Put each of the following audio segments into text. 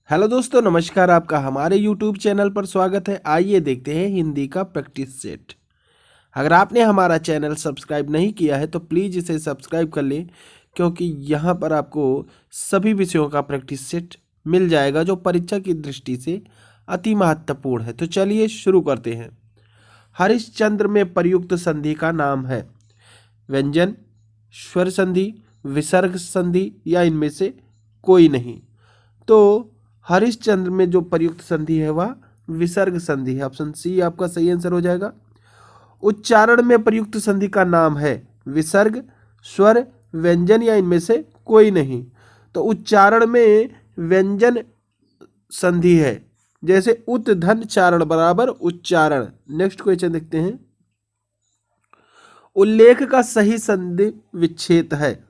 Hello दोस्तों, नमस्कार। आपका हमारे YouTube चैनल पर स्वागत है। आइए देखते हैं हिंदी का प्रैक्टिस सेट। अगर आपने हमारा चैनल सब्सक्राइब नहीं किया है तो प्लीज़ इसे सब्सक्राइब कर लें, क्योंकि यहाँ पर आपको सभी विषयों का प्रैक्टिस सेट मिल जाएगा जो परीक्षा की दृष्टि से अति महत्वपूर्ण है। तो चलिए शुरू करते हैं। हरिश्चंद्र में प्रयुक्त संधि का नाम है व्यंजन, स्वर संधि, विसर्ग संधि या इनमें से कोई नहीं। तो हरिश्चंद्र में जो प्रयुक्त संधि है वह विसर्ग संधि है। ऑप्शन सी आपका सही आंसर हो जाएगा। उच्चारण में प्रयुक्त संधि का नाम है विसर्ग, स्वर, व्यंजन या इनमें से कोई नहीं। तो उच्चारण में व्यंजन संधि है, जैसे उत धन चारण बराबर उच्चारण। नेक्स्ट क्वेश्चन देखते हैं। उल्लेख का सही संधि विच्छेद है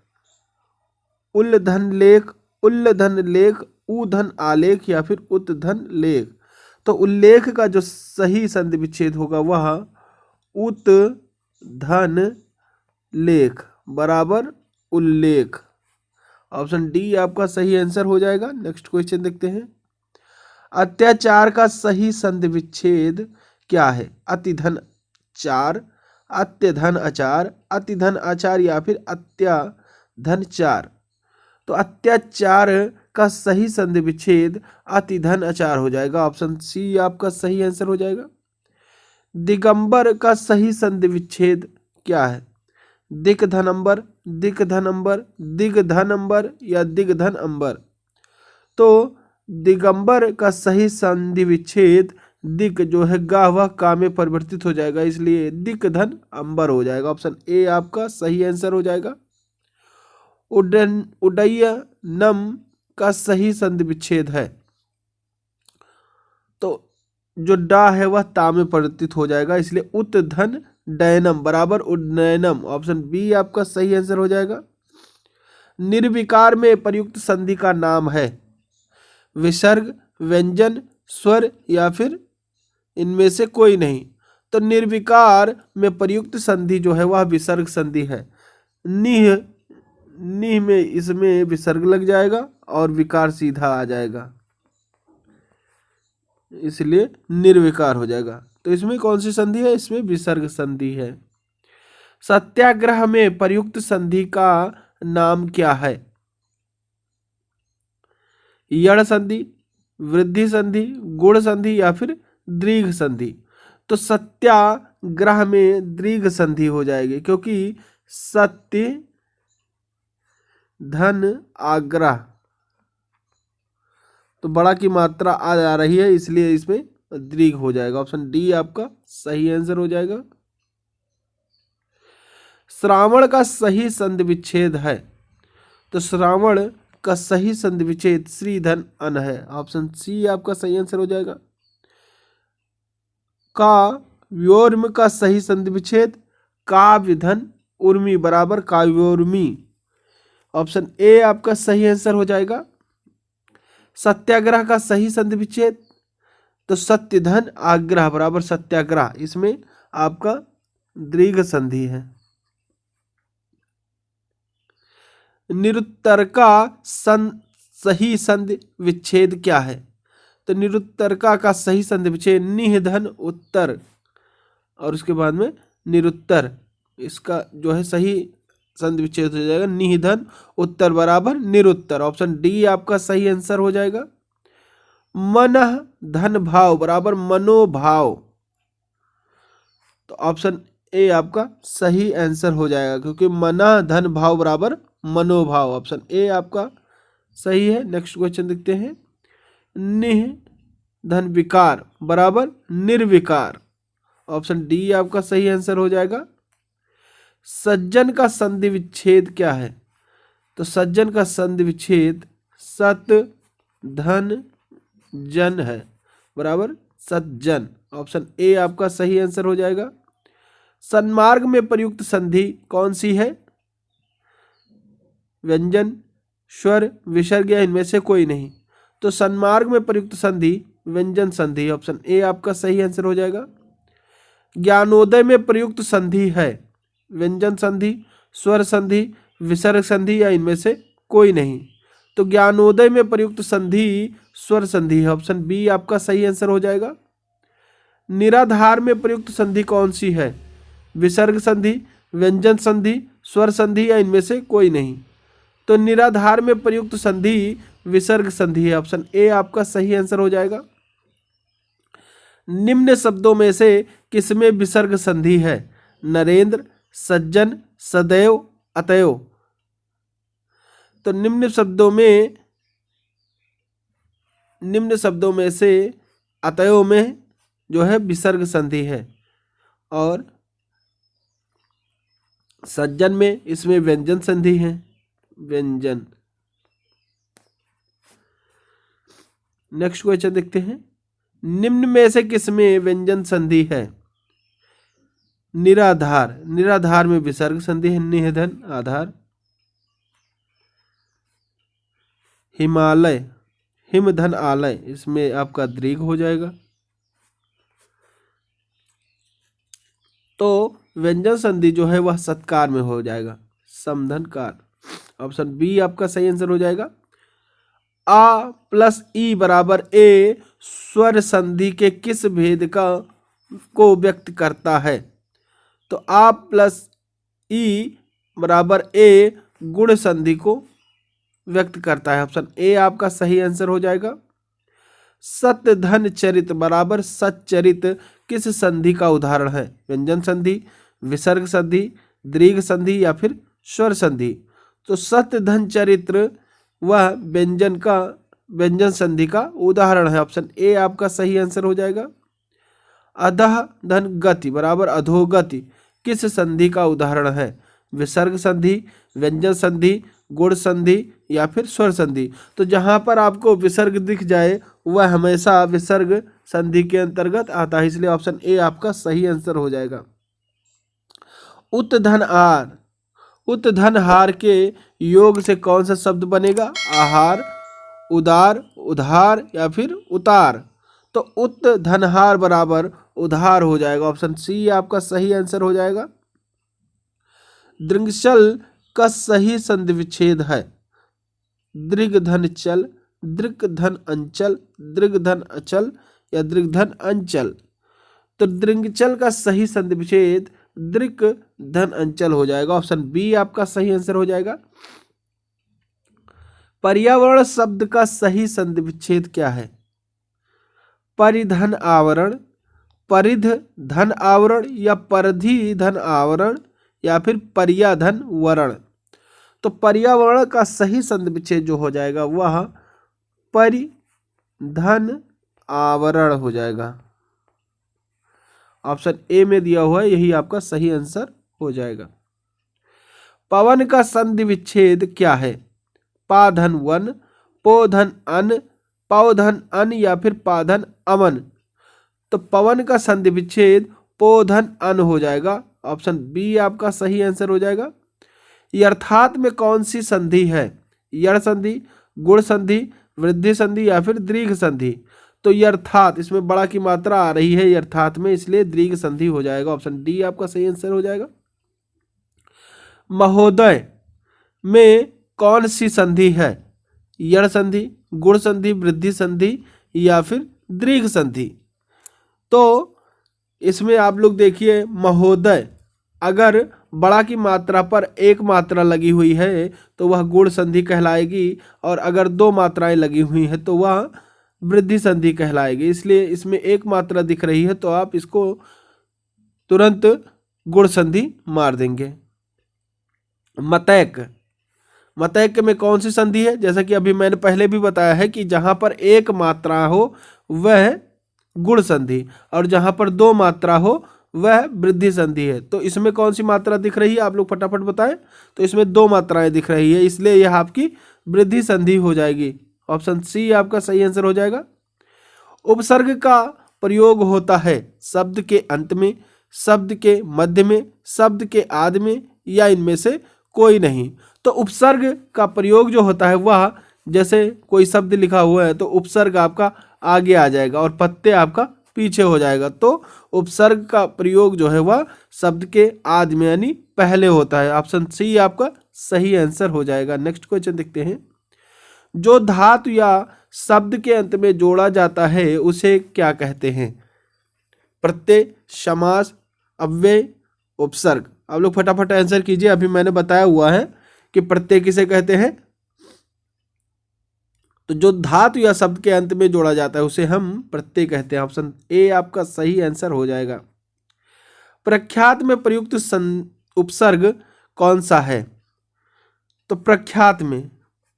उल धन लेख, उल्ल धन लेख, उ धन आलेख या फिर उत धन लेख। तो उल्लेख का जो सही संधि विच्छेद होगा वह उत धन लेख बराबर उल्लेख। ऑप्शन डी आपका सही आंसर हो जाएगा। नेक्स्ट क्वेश्चन देखते हैं। अत्याचार का सही संधि विच्छेद क्या है? अतिधन चार, अत्यधन आचार, अतिधन आचार या फिर अत्याधन चार। तो अत्याचार का सही संधि विच्छेद अतिधन आचार हो जाएगा। ऑप्शन सी आपका सही आंसर हो जाएगा। दिगंबर का सही संधि विच्छेद क्या है? दिक धनंबर, दिक धनंबर, दिग धनंबर या दिग धन अंबर। तो दिगंबर का सही संधि विच्छेद दिक जो है गा वह का में परिवर्तित हो जाएगा, इसलिए दिक धन अंबर हो जाएगा। ऑप्शन ए आपका सही आंसर हो जाएगा। उडयनम का सही संधि विच्छेद है, तो जो डा है वह ता में परिवर्तित हो जाएगा, इसलिए उत धन डयनम बराबर उड्डयनम। ऑप्शन बी आपका सही आंसर हो जाएगा। निर्विकार में प्रयुक्त संधि का नाम है विसर्ग, व्यंजन, स्वर या फिर इनमें से कोई नहीं। तो निर्विकार में प्रयुक्त संधि जो है वह विसर्ग संधि है। निह, निह में इसमें विसर्ग लग जाएगा और विकार सीधा आ जाएगा, इसलिए निर्विकार हो जाएगा। तो इसमें कौन सी संधि है? इसमें विसर्ग संधि है। सत्याग्रह में प्रयुक्त संधि का नाम क्या है? यण संधि, वृद्धि संधि, गुण संधि या फिर दीर्घ संधि। तो सत्याग्रह में दीर्घ संधि हो जाएगी, क्योंकि सत्य धन आग्रह तो बड़ा की मात्रा आ जा रही है, इसलिए इसमें दीर्घ हो जाएगा। ऑप्शन डी आपका सही आंसर हो जाएगा। श्रावण का सही संधि विच्छेद है, तो श्रावण का सही संधि विच्छेद श्री धन अन है। ऑप्शन सी आपका सही आंसर हो जाएगा। का व्योर्म का सही संधि विच्छेद काव्य धन उर्मी बराबर काव्योर्मी। ऑप्शन ए आपका सही आंसर हो जाएगा। सत्याग्रह का सही संधि विच्छेद तो सत्य धन आग्रह बराबर सत्याग्रह, इसमें आपका दीर्घ संधि है। निरुत्तर का सही संधि विच्छेद क्या है? तो निरुत्तरका का सही संधि विच्छेद निह धन उत्तर और उसके बाद में निरुत्तर, इसका जो है सही संधि विच्छेद हो जाएगा निह धन उत्तर बराबर निरुत्तर। ऑप्शन डी आपका सही आंसर हो जाएगा। मन धन भाव बराबर मनोभाव, तो ऑप्शन ए आपका सही आंसर हो जाएगा, क्योंकि मना धन भाव बराबर मनोभाव। ऑप्शन ए आपका सही है। नेक्स्ट क्वेश्चन देखते हैं। निह धन विकार बराबर निर्विकार। ऑप्शन डी आपका सही आंसर हो जाएगा। सज्जन का संधि विच्छेद क्या है? तो सज्जन का संधि विच्छेद सत धन जन है बराबर सज्जन। ऑप्शन ए आपका सही आंसर हो जाएगा। सन्मार्ग में प्रयुक्त संधि कौन सी है? व्यंजन, स्वर, विसर्ग या इनमें से कोई नहीं। तो सन्मार्ग में प्रयुक्त संधि व्यंजन संधि। ऑप्शन ए आपका सही आंसर हो जाएगा। ज्ञानोदय में प्रयुक्त संधि है व्यंजन संधि, स्वर संधि, विसर्ग संधि या इनमें से कोई नहीं। तो ज्ञानोदय में प्रयुक्त संधि स्वर संधि है, ऑप्शन बी आपका सही आंसर हो जाएगा। निराधार में प्रयुक्त संधि कौन सी है? विसर्ग संधि, व्यंजन संधि, स्वर संधि या इनमें से कोई नहीं। तो निराधार में प्रयुक्त संधि विसर्ग संधि है, ऑप्शन ए आपका सही आंसर हो जाएगा। निम्न शब्दों में से किसमें विसर्ग संधि है? नरेंद्र, सज्जन, सदैव, अतएव। तो निम्न शब्दों में से अतएव में जो है विसर्ग संधि है, और सज्जन में इसमें व्यंजन संधि है, व्यंजन। नेक्स्ट क्वेश्चन देखते हैं। निम्न में से किसमें व्यंजन संधि है? निराधार, निराधार में विसर्ग संधि है, निधन आधार। हिमालय, हिमधन आलय, इसमें आपका दीर्घ हो जाएगा। तो व्यंजन संधि जो है वह सत्कार में हो जाएगा, समधनकार। ऑप्शन बी आपका सही आंसर हो जाएगा। आ प्लस ई बराबर ए स्वर संधि के किस भेद को व्यक्त करता है? तो आ प्लस ई बराबर ए गुण संधि को व्यक्त करता है, ऑप्शन ए आपका सही आंसर हो जाएगा। सत्य धन चरित बराबर सच्चरित किस संधि का उदाहरण है? व्यंजन संधि, विसर्ग संधि, दीर्घ संधि या फिर स्वर संधि। तो सत्य धन चरित्र वह व्यंजन संधि का उदाहरण है, ऑप्शन ए आपका सही आंसर हो जाएगा। अधः धन गति बराबर अधोगति किस संधि का उदाहरण है? विसर्ग संधि, व्यंजन संधि, गुण संधि या फिर स्वर संधि। तो जहां पर आपको विसर्ग दिख जाए वह हमेशा विसर्ग संधि के अंतर्गत आता है, इसलिए ऑप्शन ए आपका सही आंसर हो जाएगा। उत्धन आर, उत्धन हार के योग से कौन सा शब्द बनेगा? आहार, उदार, उधार या फिर उतार। तो उत्धनहार बराबर उधार हो जाएगा, ऑप्शन सी आपका सही आंसर हो जाएगा। दृंगचल का सही संधि विच्छेद है? दृग्धन चल, दृग्धन अंचल, दृग्धन अचल या दृग्धन अंचल। तो दृंगचल का सही संधि विच्छेद दृग्धन अंचल हो जाएगा, ऑप्शन बी आपका सही आंसर हो जाएगा। पर्यावरण शब्द का सही संधि विच्छेद क्या है? परिधन आवरण, परिध धन आवरण या परधि धन आवरण या फिर पर्याधन वरण। तो पर्यावरण का सही संधि विच्छेद जो हो जाएगा वह परिधन आवरण हो जाएगा, ऑप्शन ए में दिया हुआ है, यही आपका सही आंसर हो जाएगा। पवन का संधि विच्छेद क्या है? पाधन वन, पोधन अन, पौधन अन या फिर पाधन अमन। तो पवन का संधि विच्छेद पोधन अन हो जाएगा, ऑप्शन बी आपका सही आंसर हो जाएगा। यर्थात में कौन सी संधि है? यड़ संधि, गुण संधि, वृद्धि संधि या फिर दीर्घ संधि। तो यर्थात, इसमें बड़ा की मात्रा आ रही है यर्थात में, इसलिए दीर्घ संधि हो जाएगा, ऑप्शन डी आपका सही आंसर हो जाएगा। महोदय में कौन सी संधि है? यड़ संधि, गुण संधि, वृद्धि संधि या फिर दीर्घ संधि। तो इसमें आप लोग देखिए, महोदय अगर बड़ा की मात्रा पर एक मात्रा लगी हुई है तो वह गुण संधि कहलाएगी, और अगर दो मात्राएं लगी हुई हैं तो वह वृद्धि संधि कहलाएगी। इसलिए इसमें एक मात्रा दिख रही है तो आप इसको तुरंत गुण संधि मार देंगे। मतैक, मतैक में कौन सी संधि है? जैसा कि अभी मैंने पहले भी बताया है कि जहां पर एक मात्रा हो वह गुण संधि, और जहां पर दो मात्रा हो वह वृद्धि संधि है। तो इसमें कौन सी मात्रा दिख रही है, आप लोग फटाफट बताएं। तो इसमें दो मात्राएं दिख रही है, इसलिए यह आपकी वृद्धि संधि हो जाएगी, ऑप्शन सी आपका सही आंसर हो जाएगा। उपसर्ग का प्रयोग होता है शब्द के अंत में, शब्द के मध्य में, शब्द के आदि में या इनमें से कोई नहीं। तो उपसर्ग का प्रयोग जो होता है वह, जैसे कोई शब्द लिखा हुआ है तो उपसर्ग आपका आगे आ जाएगा और पत्ते आपका पीछे हो जाएगा। तो उपसर्ग का प्रयोग जो है वह शब्द के आदि में यानी पहले होता है, ऑप्शन सी आपका सही आंसर हो जाएगा। नेक्स्ट क्वेश्चन देखते हैं। जो धातु या शब्द के अंत में जोड़ा जाता है उसे क्या कहते हैं? प्रत्यय, समास, अव्यय, उपसर्ग। आप लोग फटाफट आंसर कीजिए। अभी मैंने बताया हुआ है कि प्रत्यय किसे कहते हैं। तो जो धातु या शब्द के अंत में जोड़ा जाता है उसे हम प्रत्यय कहते हैं। ऑप्शन ए आपका सही आंसर हो जाएगा। प्रख्यात में प्रयुक्त उपसर्ग कौन सा है? तो प्रख्यात में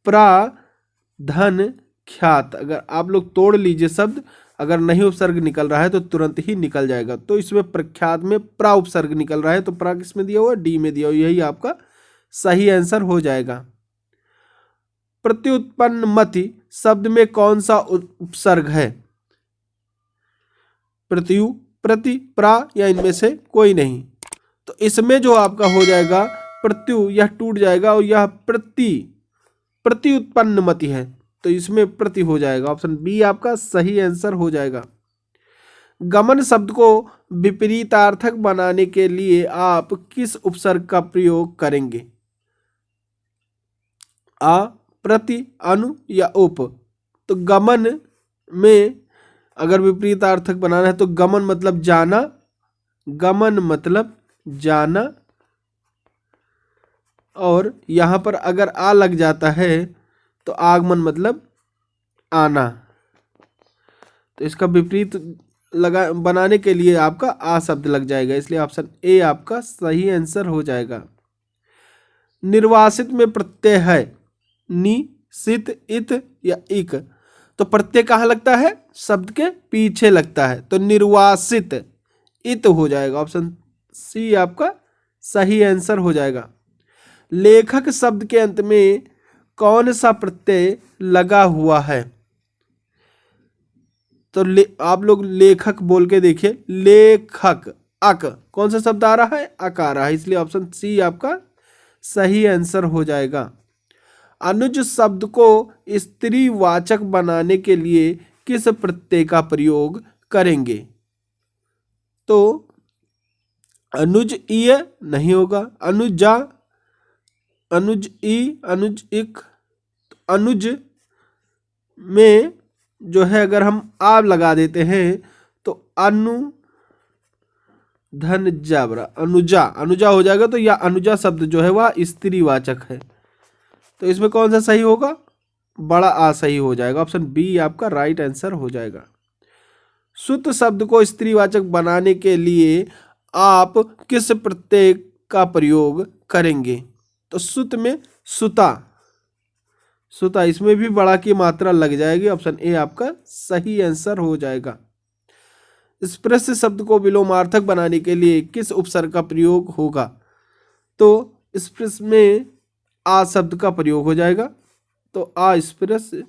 प्रा, धन, ख्यात। अगर आप लोग तोड़ लीजिए शब्द, अगर नहीं उपसर्ग निकल रहा है तो तुरंत ही निकल जाएगा। तो इसमें प्रख्यात में प्रा उपसर्ग निकल रहा है, तो प्रा किसमें दिया हुआ है? डी में दिया हुआ। यही आपका सही आंसर हो जाएगा। प्रत्युत्पन्नमति शब्द में कौन सा उपसर्ग है? प्रत्यु, प्रति, प्रा या इनमें से कोई नहीं। तो इसमें जो आपका हो जाएगा प्रत्यु, यह टूट जाएगा और यह प्रत्युत्पन्नमति है, तो इसमें प्रति हो जाएगा। ऑप्शन बी आपका सही आंसर हो जाएगा। गमन शब्द को विपरीतार्थक बनाने के लिए आप किस उपसर्ग का प्रयोग करेंगे? आ, प्रति, अनु या उप। तो गमन में अगर विपरीतार्थक बनाना है तो गमन मतलब जाना, गमन मतलब जाना, और यहां पर अगर आ लग जाता है तो आगमन मतलब आना। तो इसका विपरीत बनाने के लिए आपका आ शब्द लग जाएगा, इसलिए ऑप्शन ए आपका सही आंसर हो जाएगा। निर्वासित में प्रत्यय है नि, सित, इत या इक। तो प्रत्यय कहाँ लगता है? शब्द के पीछे लगता है, तो निर्वासित इत हो जाएगा। ऑप्शन सी आपका सही आंसर हो जाएगा। लेखक शब्द के अंत में कौन सा प्रत्यय लगा हुआ है? तो आप लोग लेखक बोल के देखिए। लेखक, अक, कौन सा शब्द आ रहा है? अक आ रहा है, इसलिए ऑप्शन सी आपका सही आंसर हो जाएगा। अनुज शब्द को स्त्रीवाचक बनाने के लिए किस प्रत्यय का प्रयोग करेंगे? तो अनुज इ नहीं होगा, अनुजा, अनुज ई, अनुज इक। अनुज में जो है अगर हम आ लगा देते हैं तो अनु, धन, जाबरा, अनुजा, अनुजा हो जाएगा। तो यह अनुजा शब्द जो है वह स्त्रीवाचक है, तो इसमें कौन सा सही होगा? बड़ा आ सही हो जाएगा। ऑप्शन बी आपका राइट आंसर हो जाएगा। सुत शब्द को स्त्रीवाचक बनाने के लिए आप किस प्रत्यय का प्रयोग करेंगे? तो सुत में सुता, सुता, इसमें भी बड़ा की मात्रा लग जाएगी। ऑप्शन ए आपका सही आंसर हो जाएगा। स्पृश्य शब्द को विलोमार्थक बनाने के लिए किस उपसर्ग का प्रयोग होगा? तो स्पृश्य में आ शब्द का प्रयोग हो जाएगा, तो अस्पृश्य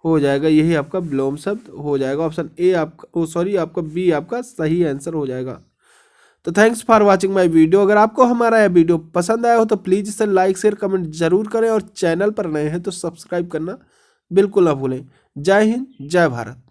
हो जाएगा, यही आपका विलोम शब्द हो जाएगा। ऑप्शन ए आपका आपका बी आपका सही आंसर हो जाएगा। तो thanks for watching my video. अगर आपको हमारा यह वीडियो पसंद आया हो तो प्लीज़ इसे लाइक, शेयर, कमेंट जरूर करें, और चैनल पर नए हैं तो सब्सक्राइब करना बिल्कुल ना भूलें। जय हिंद, जय भारत।